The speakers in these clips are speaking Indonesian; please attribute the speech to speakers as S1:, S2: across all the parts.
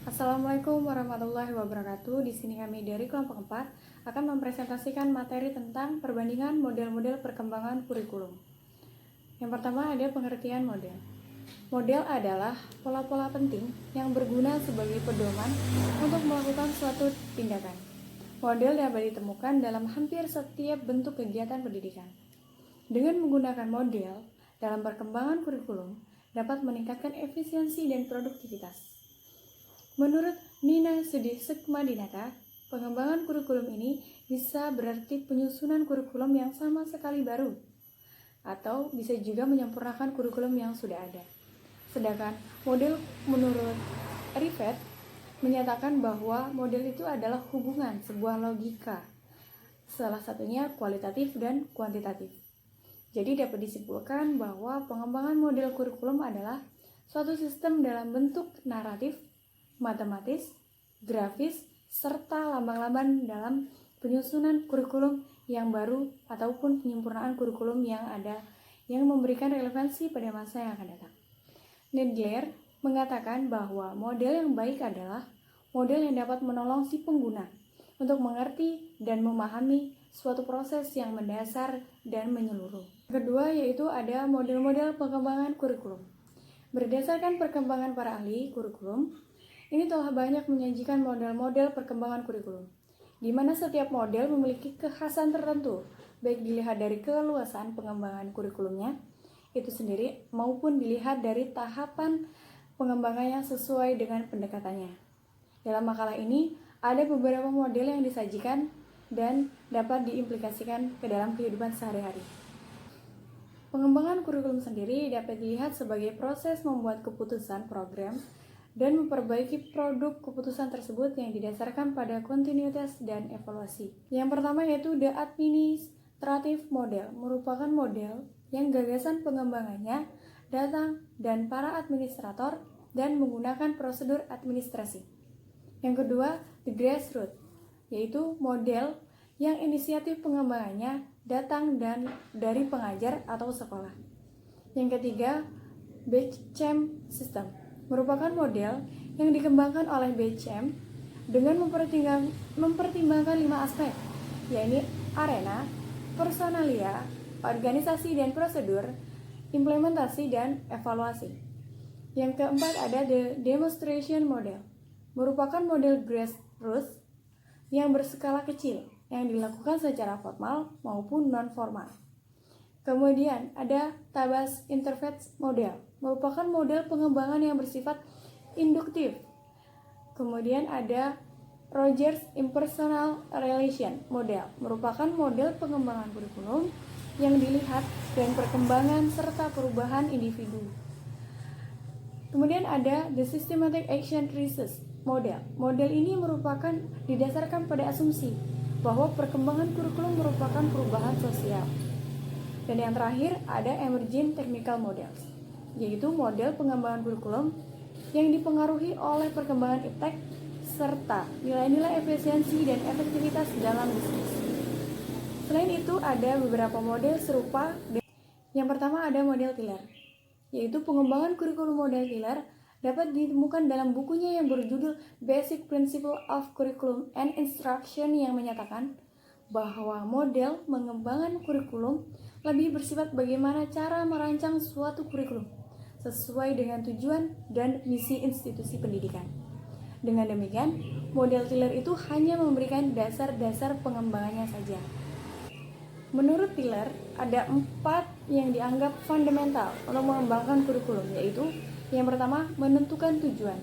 S1: Assalamualaikum warahmatullahi wabarakatuh. Di sini kami dari kelompok 4 akan mempresentasikan materi tentang perbandingan model-model perkembangan kurikulum. Yang pertama ada pengertian model. Model adalah pola-pola penting yang berguna sebagai pedoman untuk melakukan suatu tindakan. Model dapat ditemukan dalam hampir setiap bentuk kegiatan pendidikan. Dengan menggunakan model dalam perkembangan kurikulum dapat meningkatkan efisiensi dan produktivitas. Menurut Nina Sudi Sukmadinata, pengembangan kurikulum ini bisa berarti penyusunan kurikulum yang sama sekali baru, atau bisa juga menyempurnakan kurikulum yang sudah ada. Sedangkan model menurut Rivet menyatakan bahwa model itu adalah hubungan sebuah logika, salah satunya kualitatif dan kuantitatif. Jadi dapat disimpulkan bahwa pengembangan model kurikulum adalah suatu sistem dalam bentuk naratif, matematis, grafis, serta lambang-lambang dalam penyusunan kurikulum yang baru ataupun penyempurnaan kurikulum yang ada yang memberikan relevansi pada masa yang akan datang. Nedler mengatakan bahwa model yang baik adalah model yang dapat menolong si pengguna untuk mengerti dan memahami suatu proses yang mendasar dan menyeluruh. Kedua yaitu ada model-model pengembangan kurikulum. Berdasarkan perkembangan para ahli kurikulum, ini telah banyak menyajikan model-model perkembangan kurikulum, di mana setiap model memiliki kekhasan tertentu, baik dilihat dari keluasan pengembangan kurikulumnya itu sendiri, maupun dilihat dari tahapan pengembangannya sesuai dengan pendekatannya. Dalam makalah ini, ada beberapa model yang disajikan dan dapat diimplikasikan ke dalam kehidupan sehari-hari. Pengembangan kurikulum sendiri dapat dilihat sebagai proses membuat keputusan program dan memperbaiki produk keputusan tersebut yang didasarkan pada kontinuitas dan evaluasi. Yang pertama yaitu The Administrative Model, merupakan model yang gagasan pengembangannya datang dan para administrator dan menggunakan prosedur administrasi. Yang kedua, The Grassroots, yaitu model yang inisiatif pengembangannya datang dan dari pengajar atau sekolah. Yang ketiga, Batchcamp System, merupakan model yang dikembangkan oleh Batchcamp dengan mempertimbangkan 5 aspek, yaitu arena, personalia, organisasi dan prosedur, implementasi dan evaluasi. Yang keempat ada The Demonstration Model, merupakan model grassroots yang berskala kecil yang dilakukan secara formal maupun non-formal. Kemudian ada Tabas Interface Model, merupakan model pengembangan yang bersifat induktif. Kemudian ada Rogers Impersonal Relation Model, merupakan model pengembangan kurikulum yang dilihat dan perkembangan serta perubahan individu. Kemudian ada The Systematic Action Research Model. Model ini merupakan didasarkan pada asumsi bahwa perkembangan kurikulum merupakan perubahan sosial. Dan yang terakhir ada Emerging Technical Models, yaitu model pengembangan kurikulum yang dipengaruhi oleh perkembangan iptek serta nilai-nilai efisiensi dan efektivitas dalam bisnis. Selain itu ada beberapa model serupa. Yang pertama ada model Tiller, yaitu pengembangan kurikulum model Tiller dapat ditemukan dalam bukunya yang berjudul Basic Principle of Curriculum and Instruction yang menyatakan bahwa model pengembangan kurikulum lebih bersifat bagaimana cara merancang suatu kurikulum sesuai dengan tujuan dan misi institusi pendidikan. Dengan demikian, model Tiller itu hanya memberikan dasar-dasar pengembangannya saja. Menurut Tiller, ada 4 yang dianggap fundamental untuk mengembangkan kurikulum, yaitu yang pertama, menentukan tujuan.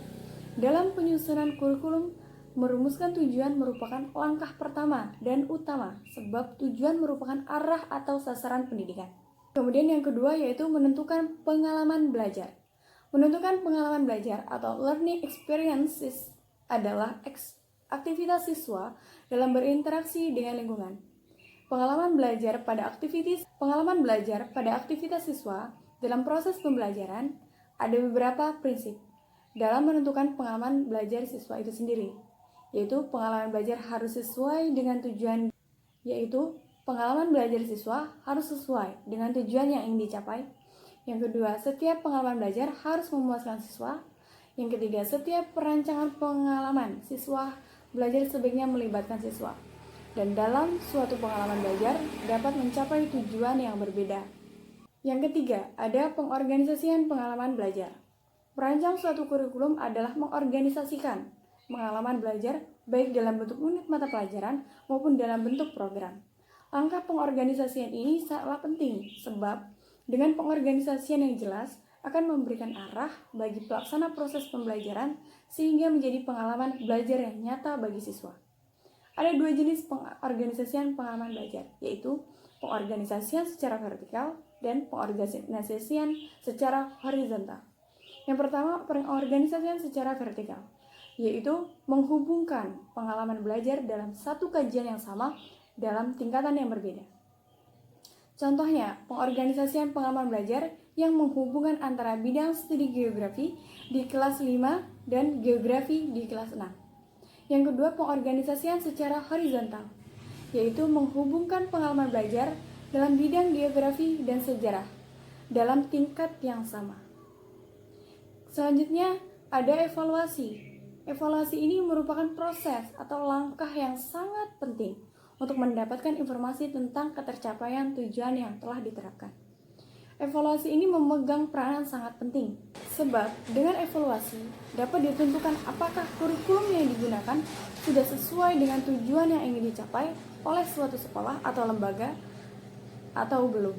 S1: Dalam penyusunan kurikulum, merumuskan tujuan merupakan langkah pertama dan utama, sebab tujuan merupakan arah atau sasaran pendidikan. Kemudian yang kedua yaitu menentukan pengalaman belajar. Menentukan pengalaman belajar atau learning experiences adalah aktivitas siswa dalam berinteraksi dengan lingkungan. Pengalaman belajar pada aktivitas siswa dalam proses pembelajaran ada beberapa prinsip dalam menentukan pengalaman belajar siswa itu sendiri, yaitu pengalaman belajar harus sesuai dengan tujuan, yang ingin dicapai. Yang kedua, setiap pengalaman belajar harus memuaskan siswa. Yang ketiga, setiap perancangan pengalaman siswa belajar sebaiknya melibatkan siswa. Dan dalam suatu pengalaman belajar dapat mencapai tujuan yang berbeda. Yang ketiga, ada pengorganisasian pengalaman belajar. Merancang suatu kurikulum adalah mengorganisasikan pengalaman belajar baik dalam bentuk unit mata pelajaran maupun dalam bentuk program. Langkah pengorganisasian ini sangatlah penting sebab dengan pengorganisasian yang jelas akan memberikan arah bagi pelaksana proses pembelajaran sehingga menjadi pengalaman belajar yang nyata bagi siswa. Ada dua jenis pengorganisasian pengalaman belajar, yaitu pengorganisasian secara vertikal dan pengorganisasian secara horizontal. Yang pertama, pengorganisasian secara vertikal, yaitu menghubungkan pengalaman belajar dalam satu kajian yang sama dalam tingkatan yang berbeda. Contohnya, pengorganisasian pengalaman belajar yang menghubungkan antara bidang studi geografi di kelas 5 dan geografi di kelas 6. Yang kedua, pengorganisasian secara horizontal, yaitu menghubungkan pengalaman belajar dalam bidang geografi dan sejarah dalam tingkat yang sama. Selanjutnya, ada evaluasi. Evaluasi ini merupakan proses atau langkah yang sangat penting untuk mendapatkan informasi tentang ketercapaian tujuan yang telah diterapkan. Evaluasi ini memegang peranan sangat penting, sebab dengan evaluasi dapat ditentukan apakah kurikulum yang digunakan sudah sesuai dengan tujuan yang ingin dicapai oleh suatu sekolah atau lembaga atau belum.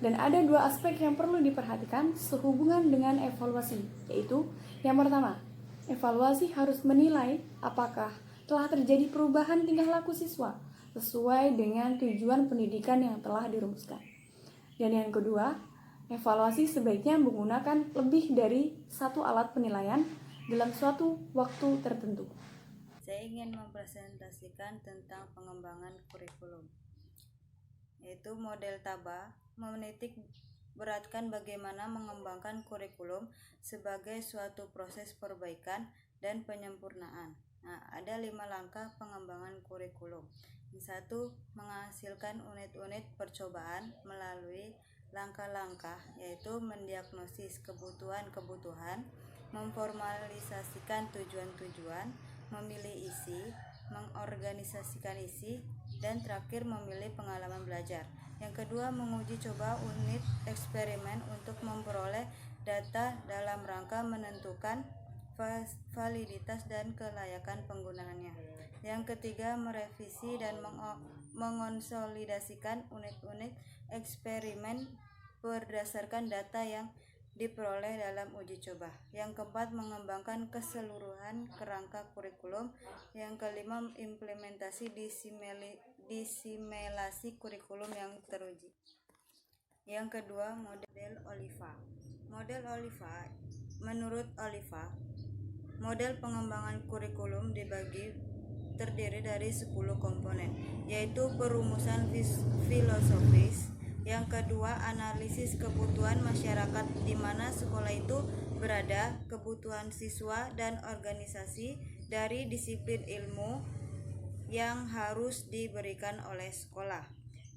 S1: Dan ada dua aspek yang perlu diperhatikan sehubungan dengan evaluasi, yaitu yang pertama, evaluasi harus menilai apakah telah terjadi perubahan tingkah laku siswa sesuai dengan tujuan pendidikan yang telah dirumuskan. Dan yang kedua, evaluasi sebaiknya menggunakan lebih dari satu alat penilaian dalam suatu waktu tertentu.
S2: Saya ingin mempresentasikan tentang pengembangan kurikulum, yaitu model TABA menitik beratkan bagaimana mengembangkan kurikulum sebagai suatu proses perbaikan dan penyempurnaan. Ada 5 langkah pengembangan kurikulum. Yang satu, menghasilkan unit-unit percobaan melalui langkah-langkah, yaitu mendiagnosis kebutuhan-kebutuhan, memformalisasikan tujuan-tujuan, memilih isi, mengorganisasikan isi, dan terakhir memilih pengalaman belajar. Yang kedua, menguji coba unit eksperimen untuk memperoleh data dalam rangka menentukan validitas dan kelayakan penggunaannya. Yang ketiga, merevisi dan mengonsolidasikan unit-unit eksperimen berdasarkan data yang diperoleh dalam uji coba. Yang keempat, mengembangkan keseluruhan kerangka kurikulum. Yang kelima, implementasi disimulasi kurikulum yang teruji. Yang kedua, model Oliva. Model Oliva, menurut Oliva, model pengembangan kurikulum terdiri dari 10 komponen, yaitu perumusan filosofis. Yang kedua, analisis kebutuhan masyarakat di mana sekolah itu berada, kebutuhan siswa dan organisasi dari disiplin ilmu yang harus diberikan oleh sekolah.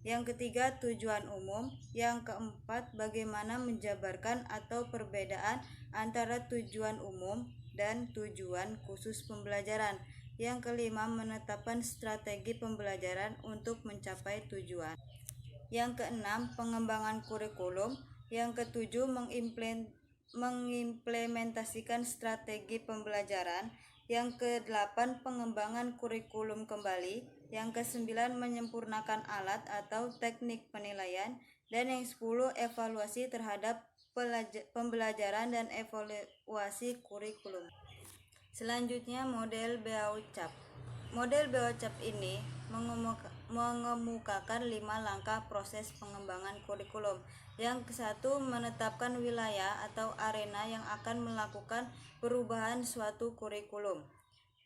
S2: Yang ketiga, tujuan umum. Yang keempat, bagaimana menjabarkan atau perbedaan antara tujuan umum dan tujuan khusus pembelajaran. Yang kelima, menetapkan strategi pembelajaran untuk mencapai tujuan. Yang keenam, pengembangan kurikulum. Yang ketujuh, mengimplementasikan strategi pembelajaran. Yang kedelapan, pengembangan kurikulum kembali. Yang kesembilan, menyempurnakan alat atau teknik penilaian. Dan yang 10, evaluasi terhadap pembelajaran dan evaluasi kurikulum. Selanjutnya, model Beauchamp. Model Beauchamp ini mengemukakan 5 langkah proses pengembangan kurikulum. Yang ke-1, menetapkan wilayah atau arena yang akan melakukan perubahan suatu kurikulum.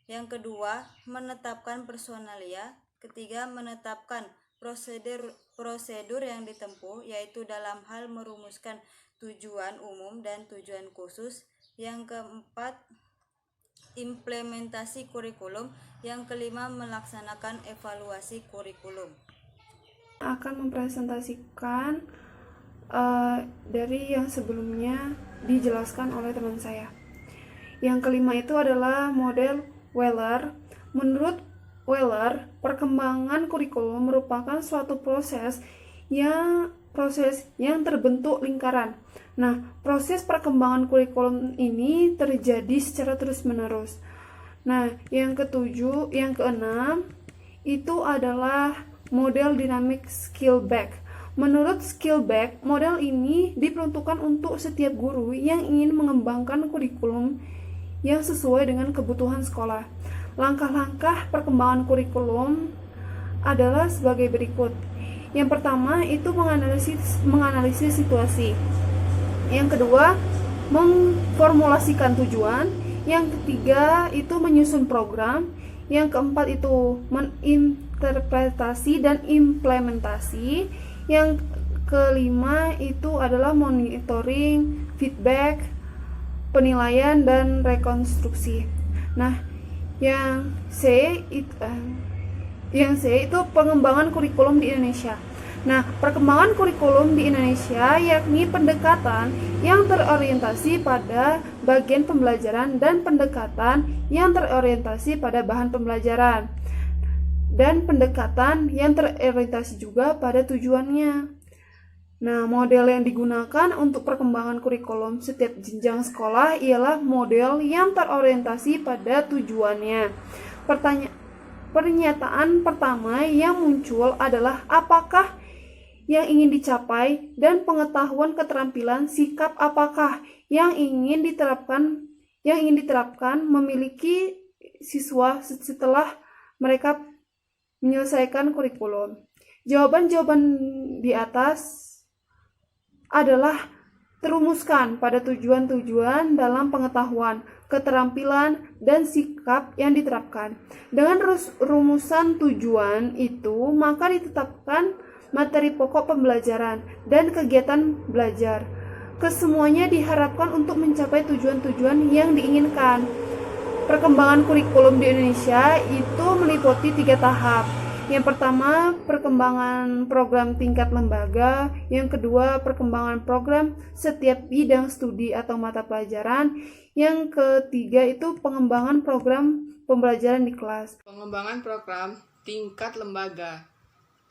S2: Yang kedua, menetapkan personalia. Ketiga, menetapkan prosedur yang ditempuh, yaitu dalam hal merumuskan tujuan umum dan tujuan khusus. Yang keempat, implementasi kurikulum. Yang kelima, melaksanakan evaluasi kurikulum.
S3: Akan mempresentasikan dari yang sebelumnya dijelaskan oleh teman saya. Yang kelima itu adalah model Wheeler. Menurut Wheeler, perkembangan kurikulum merupakan suatu proses yang terbentuk lingkaran. Nah, proses perkembangan kurikulum ini terjadi secara terus-menerus. Nah, yang keenam itu adalah model dynamic Skillback. Menurut Skillback, model ini diperuntukkan untuk setiap guru yang ingin mengembangkan kurikulum yang sesuai dengan kebutuhan sekolah. Langkah-langkah perkembangan kurikulum adalah sebagai berikut. Yang pertama itu menganalisis situasi. Yang kedua, mengformulasikan tujuan. Yang ketiga itu menyusun program. Yang keempat itu menginterpretasi dan implementasi. Yang kelima itu adalah monitoring, feedback, penilaian, dan rekonstruksi. Nah, yang C itu pengembangan kurikulum di Indonesia. Nah, perkembangan kurikulum di Indonesia yakni pendekatan yang terorientasi pada bagian pembelajaran dan pendekatan yang terorientasi pada bahan pembelajaran dan pendekatan yang terorientasi juga pada tujuannya. Nah, model yang digunakan untuk perkembangan kurikulum setiap jenjang sekolah ialah model yang terorientasi pada tujuannya. Pernyataan pertama yang muncul adalah apakah yang ingin dicapai dan pengetahuan keterampilan sikap apakah yang ingin diterapkan memiliki siswa setelah mereka menyelesaikan kurikulum. Jawaban-jawaban di atas adalah terumuskan pada tujuan-tujuan dalam pengetahuan, keterampilan, dan sikap yang diterapkan. Dengan rumusan tujuan itu, maka ditetapkan materi pokok pembelajaran dan kegiatan belajar. Kesemuanya diharapkan untuk mencapai tujuan-tujuan yang diinginkan. Perkembangan kurikulum di Indonesia itu meliputi 3 tahap. Yang pertama, perkembangan program tingkat lembaga. Yang kedua, perkembangan program setiap bidang studi atau mata pelajaran. Yang ketiga itu pengembangan program pembelajaran di kelas.
S4: Pengembangan program tingkat lembaga.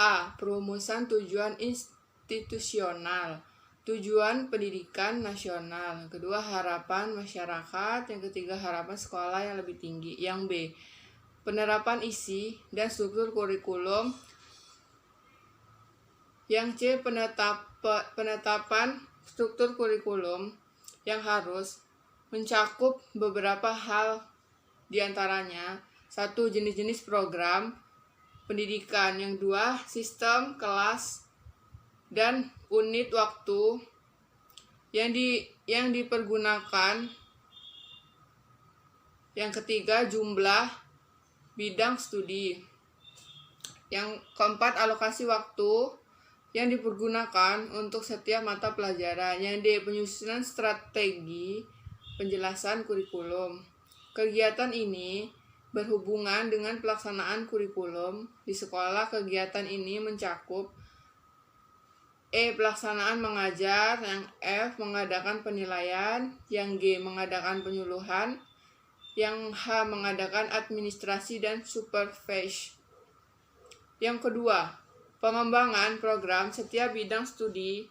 S4: A. Perumusan tujuan institusional. Tujuan pendidikan nasional. Yang kedua, harapan masyarakat. Yang ketiga, harapan sekolah yang lebih tinggi. Yang B. Penerapan isi dan struktur kurikulum. Yang C. Penetapan struktur kurikulum yang harus mencakup beberapa hal diantaranya. 1. Jenis-jenis program pendidikan. Yang 2. Sistem kelas dan unit waktu yang dipergunakan. Yang ketiga, jumlah bidang studi. Yang keempat, alokasi waktu yang dipergunakan untuk setiap mata pelajaran. Yang D. Penyusunan strategi penjelasan kurikulum. Kegiatan ini berhubungan dengan pelaksanaan kurikulum di sekolah. Kegiatan ini mencakup E. Pelaksanaan mengajar. Yang F. Mengadakan penilaian. Yang G. Mengadakan penyuluhan. Yang H. Mengadakan administrasi dan supervisi. Yang kedua, pengembangan program setiap bidang studi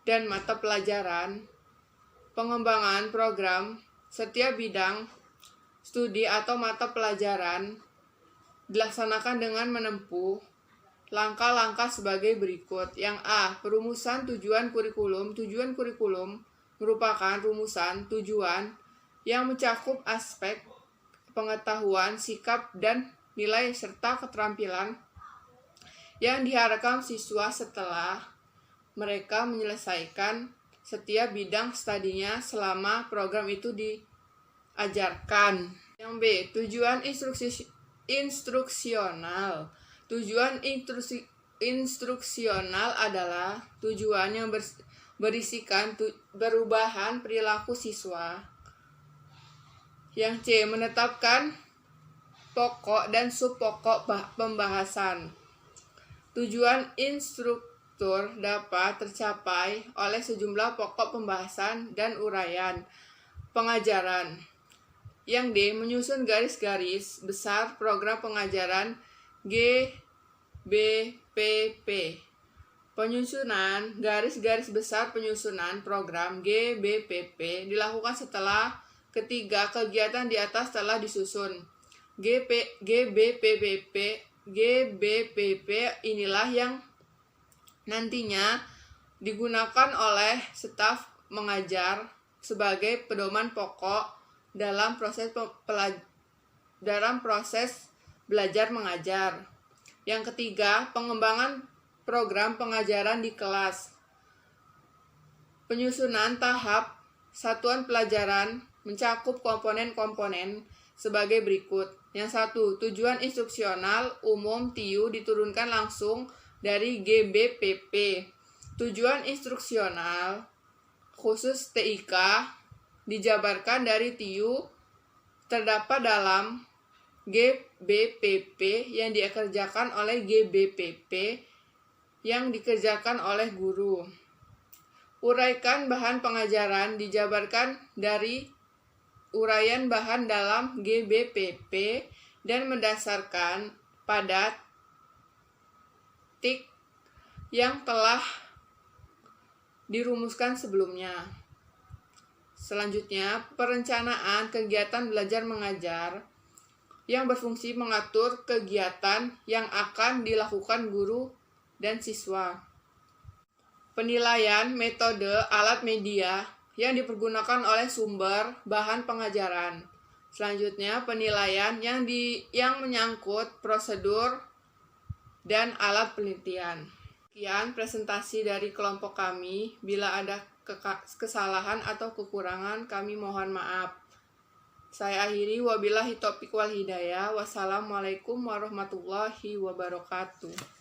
S4: dan mata pelajaran. Pengembangan program setiap bidang studi atau mata pelajaran dilaksanakan dengan menempuh langkah-langkah sebagai berikut. Yang A. Perumusan tujuan kurikulum. Tujuan kurikulum merupakan rumusan tujuan yang mencakup aspek pengetahuan, sikap, dan nilai serta keterampilan yang diharapkan siswa setelah mereka menyelesaikan setiap bidang studinya selama program itu diajarkan. Yang B. Tujuan instruksional. Tujuan instruksional adalah tujuan yang berisikan perubahan perilaku siswa. Yang C. Menetapkan pokok dan subpokok pembahasan. Tujuan instruktur dapat tercapai oleh sejumlah pokok pembahasan dan uraian. pengajaran. Yang D. Menyusun garis-garis besar program pengajaran GBPP. Penyusunan garis-garis besar penyusunan program GBPP dilakukan setelah ketiga kegiatan di atas telah disusun. GBPP inilah yang nantinya digunakan oleh staf mengajar sebagai pedoman pokok dalam proses belajar mengajar. Yang ketiga, pengembangan program pengajaran di kelas. Penyusunan tahap satuan pelajaran mencakup komponen-komponen sebagai berikut. Yang 1, tujuan instruksional umum TIU diturunkan langsung dari GBPP. Tujuan instruksional khusus TIK dijabarkan dari TIU terdapat dalam GBPP yang dikerjakan oleh GBPP yang dikerjakan oleh guru. Uraikan bahan pengajaran dijabarkan dari uraian bahan dalam GBPP dan mendasarkan pada TIK yang telah dirumuskan sebelumnya. Selanjutnya, perencanaan kegiatan belajar mengajar yang berfungsi mengatur kegiatan yang akan dilakukan guru dan siswa. Penilaian metode alat media yang dipergunakan oleh sumber bahan pengajaran. Selanjutnya, penilaian yang menyangkut prosedur dan alat penelitian. Sekian presentasi dari kelompok kami. Bila ada kesalahan atau kekurangan, kami mohon maaf. Saya akhiri, wabillahi taufiq wal hidayah. Wassalamualaikum warahmatullahi wabarakatuh.